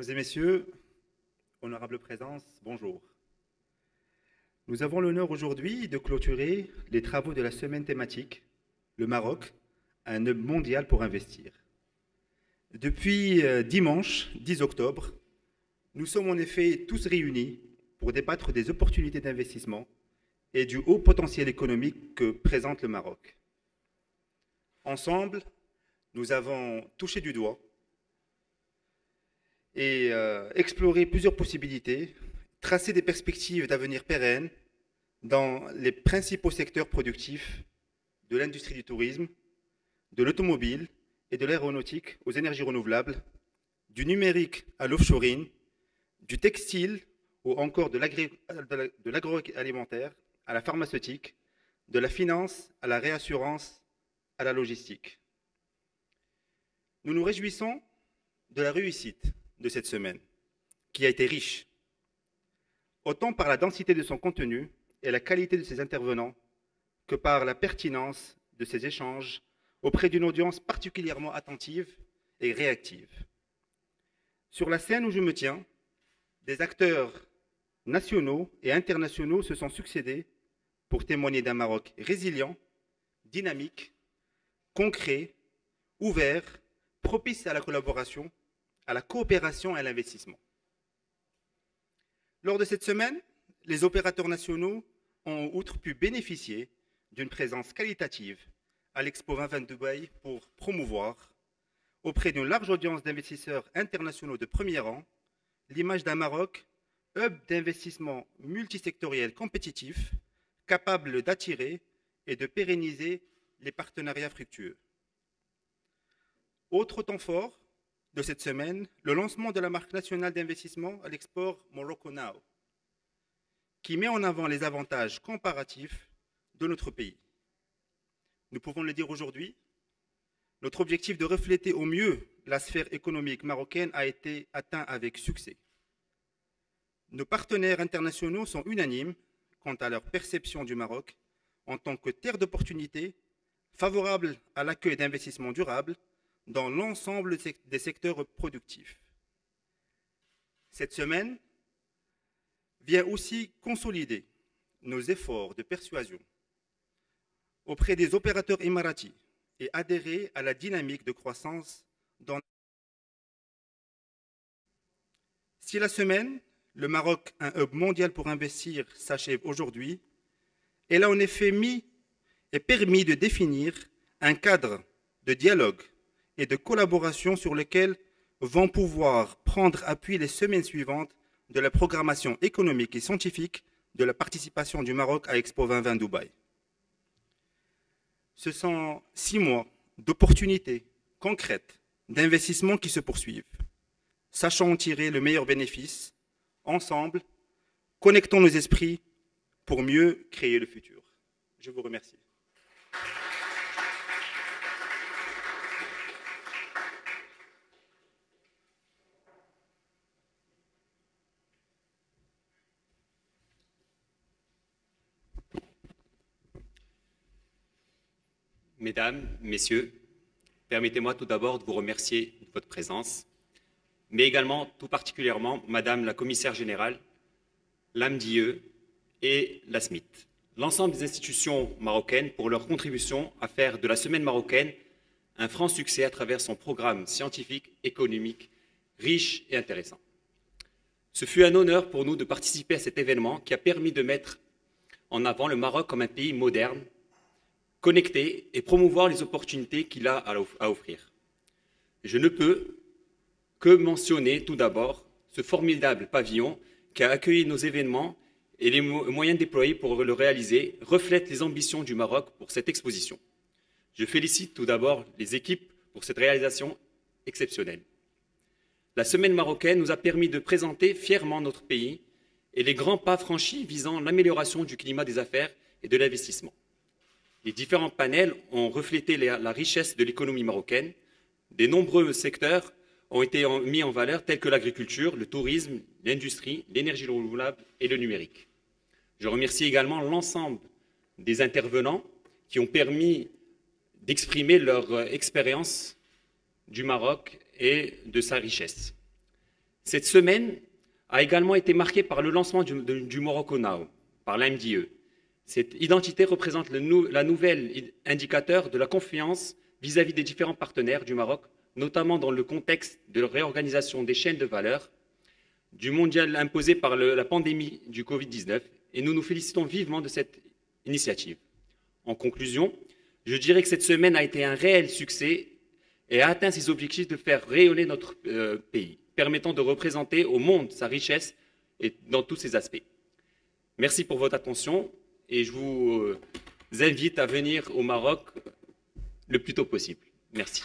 Mesdames et messieurs, honorable présence, bonjour. Nous avons l'honneur aujourd'hui de clôturer les travaux de la semaine thématique « Le Maroc, un hub mondial pour investir ». Depuis dimanche 10 octobre, nous sommes en effet tous réunis pour débattre des opportunités d'investissement et du haut potentiel économique que présente le Maroc. Ensemble, nous avons touché du doigt et exploré plusieurs possibilités, tracé des perspectives d'avenir pérennes dans les principaux secteurs productifs de l'industrie du tourisme, de l'automobile et de l'aéronautique aux énergies renouvelables, du numérique à l'offshoring, du textile ou encore de l'agroalimentaire à la pharmaceutique, de la finance à la réassurance, à la logistique. Nous nous réjouissons de la réussite de cette semaine, qui a été riche, autant par la densité de son contenu et la qualité de ses intervenants, que par la pertinence de ses échanges auprès d'une audience particulièrement attentive et réactive. Sur la scène où je me tiens, des acteurs nationaux et internationaux se sont succédés pour témoigner d'un Maroc résilient, dynamique, concret, ouvert, propice à la collaboration, à la coopération et à l'investissement. Lors de cette semaine, les opérateurs nationaux ont outre pu bénéficier d'une présence qualitative à l'Expo 2020 de Dubaï pour promouvoir, auprès d'une large audience d'investisseurs internationaux de premier rang, l'image d'un Maroc, hub d'investissement multisectoriel compétitif, capable d'attirer et de pérenniser les partenariats fructueux. Autre temps fort de cette semaine, le lancement de la marque nationale d'investissement à l'export Morocco Now, qui met en avant les avantages comparatifs de notre pays. Nous pouvons le dire aujourd'hui, notre objectif de refléter au mieux la sphère économique marocaine a été atteint avec succès. Nos partenaires internationaux sont unanimes quant à leur perception du Maroc en tant que terre d'opportunités, favorable à l'accueil d'investissements durables dans l'ensemble des secteurs productifs. Cette semaine vient aussi consolider nos efforts de persuasion auprès des opérateurs émiratis et adhérer à la dynamique de croissance dans. Si la semaine, le Maroc, un hub mondial pour investir, s'achève aujourd'hui, elle a en effet mis et permis de définir un cadre de dialogue et de collaboration sur lequel vont pouvoir prendre appui les semaines suivantes de la programmation économique et scientifique de la participation du Maroc à Expo 2020 Dubaï. Ce sont 6 mois d'opportunités concrètes, d'investissements qui se poursuivent. Sachons en tirer le meilleur bénéfice, ensemble, connectons nos esprits pour mieux créer le futur. Je vous remercie. Mesdames, Messieurs, permettez-moi tout d'abord de vous remercier de votre présence, mais également tout particulièrement Madame la Commissaire Générale, l'AMDIE et la SMIT, l'ensemble des institutions marocaines pour leur contribution à faire de la Semaine marocaine un franc succès à travers son programme scientifique, économique, riche et intéressant. Ce fut un honneur pour nous de participer à cet événement qui a permis de mettre en avant le Maroc comme un pays moderne, connecter et promouvoir les opportunités qu'il a à offrir. Je ne peux que mentionner tout d'abord ce formidable pavillon qui a accueilli nos événements et les moyens déployés pour le réaliser reflètent les ambitions du Maroc pour cette exposition. Je félicite tout d'abord les équipes pour cette réalisation exceptionnelle. La semaine marocaine nous a permis de présenter fièrement notre pays et les grands pas franchis visant l'amélioration du climat des affaires et de l'investissement. Les différents panels ont reflété la richesse de l'économie marocaine. De nombreux secteurs ont été mis en valeur, tels que l'agriculture, le tourisme, l'industrie, l'énergie renouvelable et le numérique. Je remercie également l'ensemble des intervenants qui ont permis d'exprimer leur expérience du Maroc et de sa richesse. Cette semaine a également été marquée par le lancement du Morocco Now, par l'AMDE. Cette identité représente la nouvelle indicateur de la confiance vis-à-vis des différents partenaires du Maroc, notamment dans le contexte de la réorganisation des chaînes de valeur, du mondial imposé par la pandémie du Covid-19, et nous nous félicitons vivement de cette initiative. En conclusion, je dirais que cette semaine a été un réel succès et a atteint ses objectifs de faire rayonner notre pays, permettant de représenter au monde sa richesse et dans tous ses aspects. Merci pour votre attention et je vous invite à venir au Maroc le plus tôt possible. Merci.